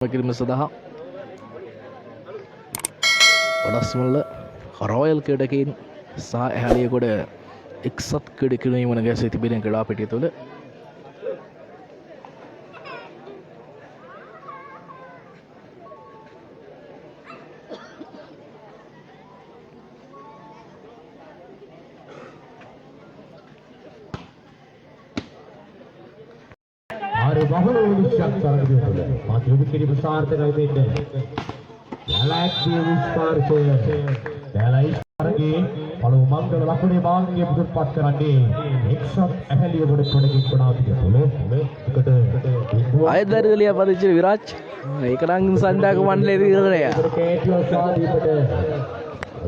කිරීම සඳහා වඩස්මල්ල රෝයල් ක්‍රීඩකයින් සහ ඇහැලියගොඩ එක්සත් ක්‍රීඩකයින් වන ගැසී තිබෙන ක්‍රීඩා පිටිය තුළ බහුල විශ්යක් තරගය තුළ මාත් යොමු කිරීම සාර්ථකයි වෙන්නේ. ගැලැක්සි විස්පාර්ශය දැලයි තරගයේ පළමු මංගල ලකුණේ මාර්ගය පුදුපත් කරන්නේ එක්සත් ඇහැලියගොඩ කොටකින් කොටාපිය තුළ එකට අයදරිලිය පදිච්ච විරාජ් ඒක නම් සංජාක මණ්ඩලයේ ඉවරය. කේටියෝ සාදීපට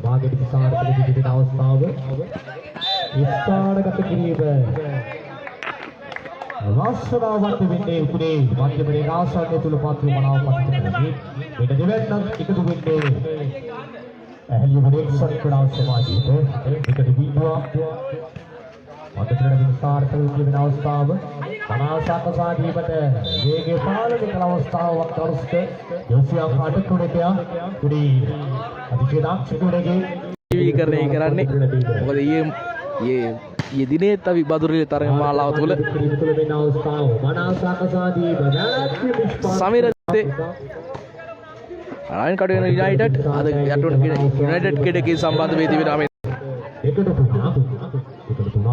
භාගයට සාර්ථක දිවිදින අවස්ථාව ස්ථානගත කිරීම වාසනාවන්ත වෙන්නේ උනේ මධ්‍යමයේ ආසන්නය තුල පාත්‍ර මනාව පත්කරන්නේ මේක දෙවැන්නක් එකතු වෙන්නේ ඇහැලියගොඩ එක්සත් ක්‍රීඩා සමාජයට එකට දීවා මතකරගෙන සාර්ථක වෙන අවස්ථාව මනාසක සාදීපට වේගයේ පාලනය කළ අවස්ථාවක් අරුස්ක යොසියා පාටකුණට උඩී අධිකේදාක් චිකුණගේ ජීවිකරණය කරන්නේ මොකද ඊයේ දිනේ තවි බදුරේ තරග මාලාව තුළ වෙන අවස්ථාව මනාසක සාදීප සමීර රයන් කඩේන යුනයිටඩ් අද යටුණ යුනයිටඩ් කෙඩකේ සම්බන්ධ වී තිබෙනවා මේ එකට තුනක්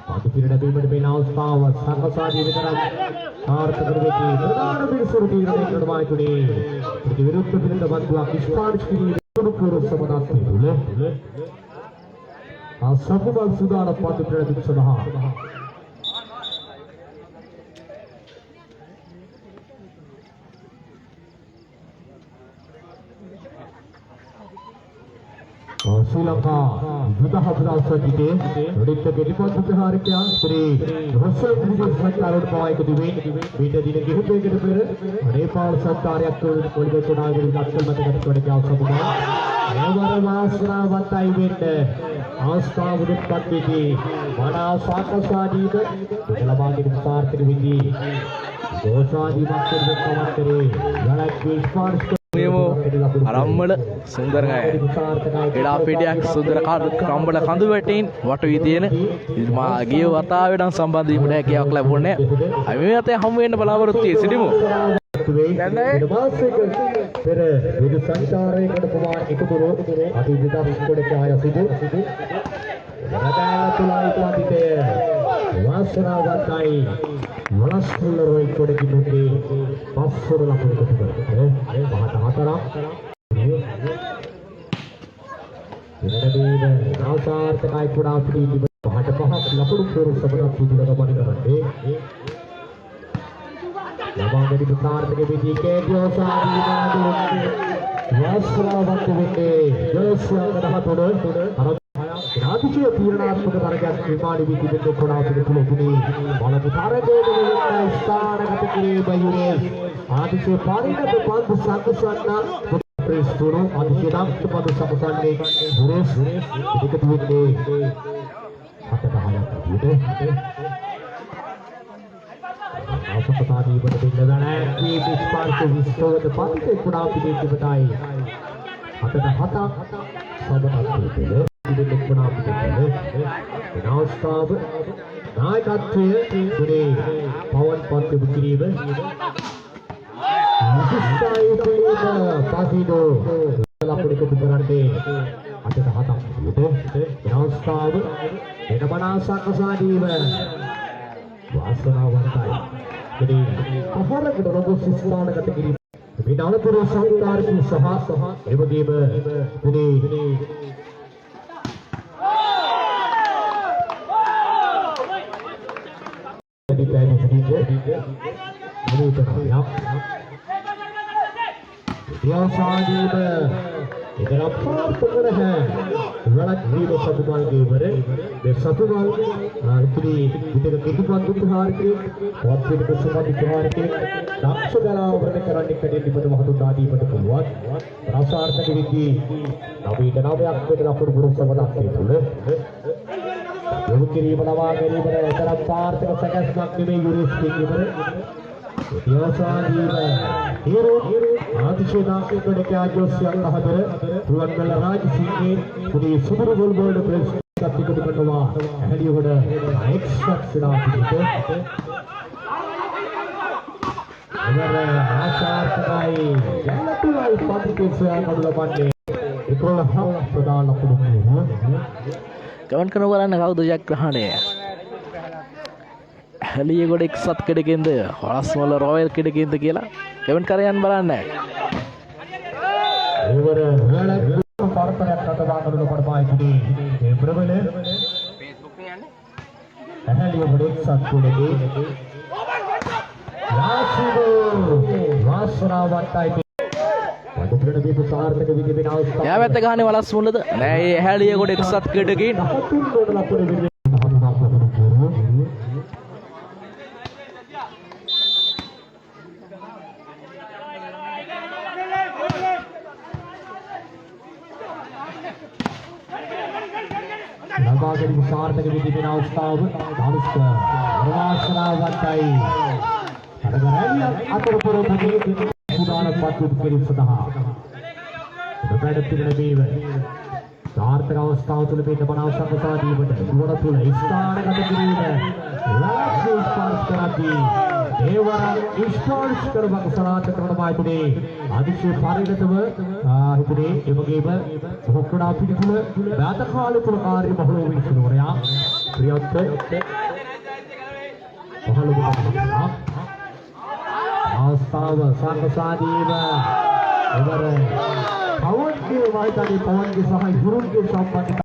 පාතු පිරණ බීමට වෙන අවස්ථාව සකසාදී විතරක් සාර්ථක වෙති ප්‍රධාන පිරිසුරු තීරණය කරනවා තුනේ විරුද්ධ පිළිඳ බන්දුවක් ස්පාර්ශ කිරීම පුරු සමදාත්මය තුල සපුමල් සුදාන පාතු පිරණ බිම් සඳහා ශ්‍රී ලංකා යුදහපුරාසතිතේ රොඩිත් පිටිපත් ප්‍රහාරකයා ශ්‍රී රොසල් විජේ සත්කාරවල පවායක දිවේ මීට දින කිහිපයකට පෙර නේපාල් සත්කාරයක් තුළ පොලිබතුනාගේ දක්ෂ මතකට වැඩියා සමුදා නවර වාසනාවන්තයි වෙන්න ආස්ථාවුත් පත්විති වඩා සාකසාදීක ලබාගෙන සාර්ථක වෙති දෝෂාදී මක්කේ කමතරේ ගලක් ස්පාර්ශ අරම්මල සුන්දරයි එඩා පිටියක් සුන්දර කම්බල කඳු වැටෙන් වට වී තියෙන මා ගිය වතාවේ නම් සම්බන්ධ වීමට හැකියාවක් ලැබුණේ නැහැ. අපි මේ අතේ හමු වෙන්න බලාපොරොත්තු වෙ සිටිමු. පෙර විදු සංචාරයකට කුමාර එකතුරු අති විදස් කොටක ආය සිදු රටාතුලයි පාතිතය වාසනාවන්තයි වලස්කුල රොයි කොටකින් උන්නේ පස්සොර ලකුණු එකතු කරගෙන පහට හතරක් ඉරණදීන නාසාර්ථකයි පුරා පිටි පහට පහක් ලකුණු පුරු සබන පුදුලක බණ කරන්නේ ලබාගැනීම සාර්ථක වෙති කේටියෝ සාදීනාදුන්නේ වාසනාවන්ත වෙන්නේ ජෝස්වාගත හතුන රාජකීය තීරණාත්මක තරගයක් නිර්මාණය වී තිබෙන කොටාපිට තුල උනේ බලපු තරගයේ ස්ථානගත කිරීම යුනේ ආදිශේ පාරිණත පන්දු සංකසන්න ප්‍රේස්තුරු ආදිශේ නාමක පන්දු සමසන්නේ දුරේස් එකතු වෙන්නේ හතට හයක් විදිහට අවසපතාදී වල දෙන්න ගණන් මේ ස්පාර්ශ විස්තෝද පන්දේ කොටාපිට තිබතයි හතට හතක් සබනත් අවස්ථාව නායකත්වය තුනේ පවන් පන්දු කිරීම විශිෂ්ටයි පිළිබඳ පාසිඩෝ ලකුණු එකතු කරන්නේ අතට හතක් විදිහට අවස්ථාව වෙනමනාසක සාදීව වාසනාවන්තයි ඉතින් අහරකට රොබෝ සිස්ථානගත කිරීම මේ දානපුර සංකාරික සහ එවැගේම තුනේ साजीब इधर अपार पकड़ है लड़क वीर सतुमाल के ऊपर ये सतुमाल इतनी इधर कितुमाल दुखहार के और फिर कुसुमाल दुखहार के दाक्ष गला वरने कराने के लिए बट वहाँ तो दादी बट पुलवार रासार तक विकी अभी इधर आप आपको इधर अपुर गुरु समझा के बोले यो किरी बनावा करी बने इधर अपार तक सकस मार्ग में यूरिस के ऊपर Diosadir Hero Adishedaki Kodakajos Yangahadar Ruangal Raj Singh Puri Super Gold Prince Katika Kandava and you would extract Sidati Ashar Takai Yanatai Patikis Madulapan Ikola Pradan of comment කරන බලන්න කවුද ජයග්‍රහණය හැලියගොඩ එක්සත් කෙඩකින්ද හොරස්මල රොයල් කෙඩකින්ද කියලා කමෙන්ට් කරයන් බලන්න ඉවර රැලක් පරතරයක් අතවා කරන පඩපායිති ඒ ප්‍රබල Facebook නේ යන්නේ හැලියගොඩ එක්සත් කෙඩකේ යාසිදෝ වාසනාවන්තයි යා වැත්ත ගහන්නේ වලස් මුල්ලද නෑ ඒ හැලියගොඩ එක්සත් කෙඩකින් නවාගඩි සාර්ථක විදිහේ අවස්ථාව ධනුෂ්ක වරවාසනාවන්තයි අරගරැලිය අතරපොර මුගේ පුදාන පත්තු කිරීම සඳහා ප්‍රබඩ පිළින වේව සාර්ථක අවස්ථාව තුළ මේ තබනාව සම්පසා දීමට දුවන තුළ ස්ථානගත කිරීම ලක්ෂ්‍ය ස්පර්ශ කරති දේවර ස්පර්ශ කරවක සලාත කරන මායිතුනේ අදිශය පරිණතව හිතුනේ එවගේම මොහොක්කඩා පිටිතුල බාත කාලේ තුල කාර්ය බහුල වී සිටිනවරයා ප්‍රියත් පහළ වුණා අවස්ථාව සම්පසා දීම එවර පවන්ගේ වයිතනි පවන්ගේ සහ ගුරුන්ගේ සම්බන්ධතාව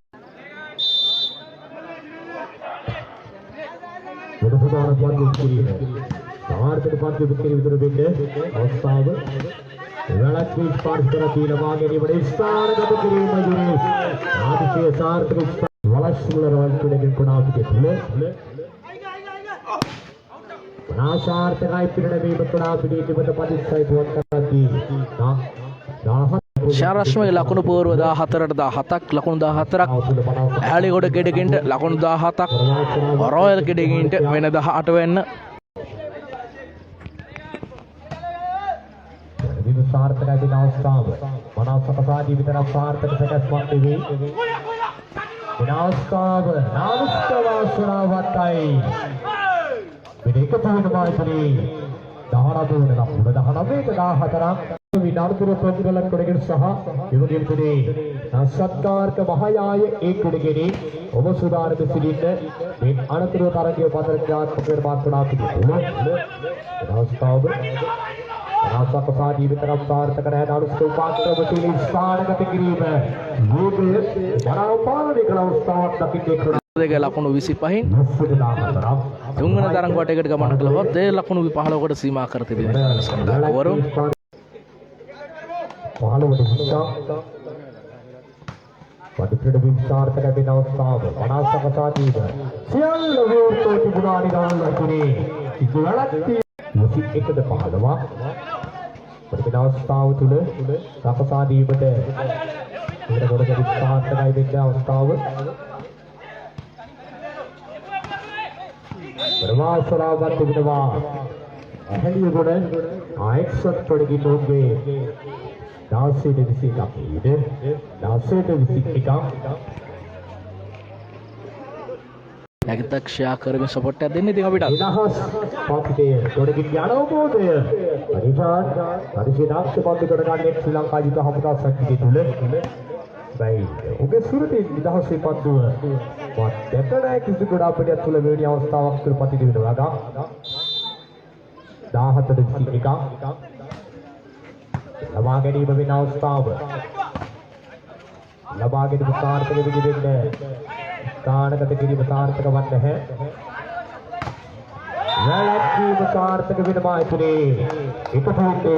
මොකදෝන පොඩි කිරීම සාර්ථක පත්‍ය විකරි විතර දෙන්නේ අවස්ථාව වෙලක් ස්පර්ශ කර තීලවා ගැනීමේ ස්ථානගත කිරීම යුනේ ආදිශය සාර්ථක වලස්සුල රවල් තුලකින් කොනා පිටුල නාසාර්ථකයි පිරණ වීම කොනා පිටිවිත පදිස්සයි තුවක් කරති ශාරශ්මගේ ලකුණු පූර්ව 14ට 17ක් ලකුණු 14ක් හැලියගොඩ කෙඩකින්ට ලකුණු 17ක් රොයල් කෙඩකින්ට වෙන 18 වෙන්න सार्थक विनाशकाव मनासकसादी वितरक सार्थक सकस्मत देवी विनाशकाव नामस्तवासुरावत्ताई विनेक पूर्णमायतनी दहनदून नपुड दहनवेक दाहतरक विनाडुर प्रतिबलक कोडगिन सह युवदियंतनी सत्कारक महायाय एक कोडगिनी ඔබ සුදානක සිටින්න මේ අනතුරු තරගයේ පතරක්‍යාත්මක මාත්‍රාපිත විනාශකාව राष्ट्रपति वितरक सार्थक नानुष्क उपात्र वसूली स्थानगत किरीम योग्य बराबर निकला उस्ताद दकिते දෙක ලකුණු 25න් තුන්වන තරඟ කොටයකට ගමන් කළොත් ඒ ලකුණු 15කට සීමා කර තිබෙනවා. වරු 15ට විස්සා වඩුපිට විස්තරක විනෝස්තාව මනසකසාදීද සියල්ල වූර්තෝ තිබුණා නිදාන ලකුණේ ඉක්වලක් මුසි එකද 15 ප්‍රතිනාස්තාව තුල සකසා දීමට ඉර ගොඩක විස්තරකයි දෙන්න අවස්ථාව ප්‍රවාසලාවත් තිබෙනවා ඇහැලිය ගොඩ ආයක්ෂත් පොඩි තෝගේ 16 21 අපිට 16 21 නැගිතක්ෂයා කරමින් සපෝට් එකක් දෙන්නේ ඉතින් අපිට විනාශ පාපිතේ ගොඩකින් යන අවබෝධය අනිවාර්ය පරිශීලනාක්ෂ පද්ධතියට ගන්න ශ්‍රී ලංකා යුද හමුදා සක්තිය තුල බයි ඔබේ සුරටි විදහාසේ පද්දුව වත් දෙතර කිසි ගොඩා පිටිය තුල වෙණි අවස්ථාවක් තුල පතිත වෙනවා ගා 17 21 ලබා ගැනීම වෙන අවස්ථාව ලබා ගැනීම සාර්ථක විදිහට स्थानगत किरीम सार्थक वन्न है වැලැක්වීම සාර්ථක වෙනවා ඉතිනේ එක පොතේ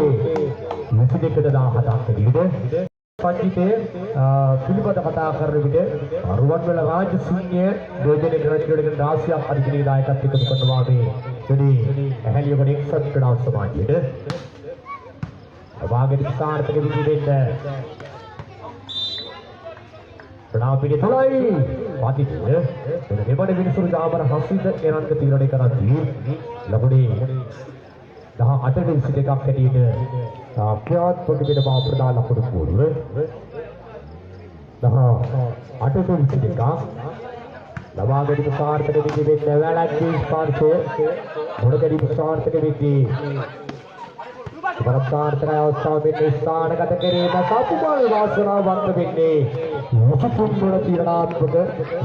මුසිදෙකට 17ක් විදිහට පන්තිතේ පිළිපද කතා කරන විට රුවන්වැල රාජසිංහ යෝජනයේ රජකඩගෙන 16ක් අධිකරී දායකත්වයක කරනවා මේ දෙවි ඇහැලියගොඩ එක්සත් ක්‍රීඩා සමාජයේ වාගෙදි සාර්ථක විදිහට ප්‍රාපිට තුලයි වාදිතේ දෙබඩ විනිසුරු ජාමර හසිත එනන්ක තීරණය කරද්දී ලබුණේ 18 විසි දෙකක් හැටියට ක්‍රියාත්මක වෙන බව ප්‍රධාන ලකුණු පුරුව 18 විසි දෙකක් ලබා ගැනීම සාර්ථක වෙන්නේ වැලැක්කී ස්පර්ශය මොන ගැනීම සාර්ථක වෙන්නේ වරපාර්ථකය අවස්ථාව වෙන්නේ ස්ථානගත කිරීම සතුටුමය වාසනාවන්ත වෙන්නේ මුසුතුන් වල තීරණාත්මක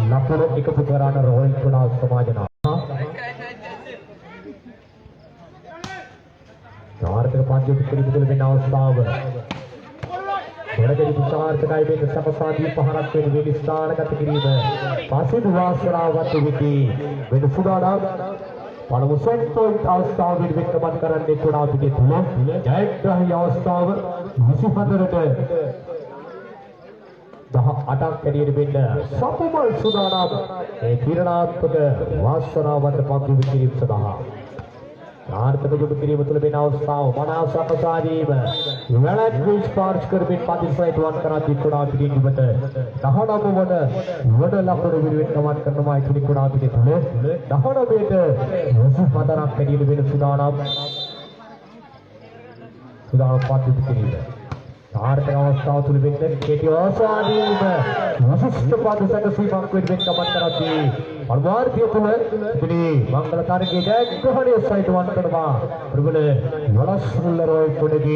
ලකුණු එකතු කරන රෝහල් පුණා සමාජනා සාර්ථක පන්දු පිළිතුරු වෙන අවස්ථාව මොනකෙදි සාර්ථකයි වෙන සමසාදී පහරක් වෙන වෙන ස්ථානගත කිරීම පසිදු වාසනාවන්ත වෙන්නේ වෙන සුදානම් පළමු සෙට්ටෝ අවස්ථාවෙන් විකමන් කරන්නේ කුණා පිටේ තුල ජයග්‍රහී අවස්ථාව 24ට 18ක් කැරියට වෙන්න සතුමල් සුදානම් ඒ තීරණාත්මක වාසනාවන්ත පන්දු විකිරීම සඳහා ආර්ථික යොමු කිරීම තුළ වෙන අවස්ථාව මනාව සකසාදීම වැලැක්කී ස්පර්ශ කරමින් පදිසයිට වන් කරා දිකුණා පිටින් ඉබට 19 වන වඩ ලකුණු විරුවෙන් ගමන් කරනවා ඉතිරි කුණා පිටේ තුල 19ට 24ක් කැඩියට වෙන සුදානම් පන්දු විකිරීම ආර්ථික අවස්ථාව තුළ වෙන්න කෙටි අවසානීම විශිෂ්ට පද සැකසීමක් වෙනුවෙන් ගමන් කරද්දී අනුවාර්තිය තුළ ඉතිරි මංගල තරගයේ ජයග්‍රහණය සහිත වන් කරනවා ප්‍රබල වලස් මුල්ලරෝ පොඩගේ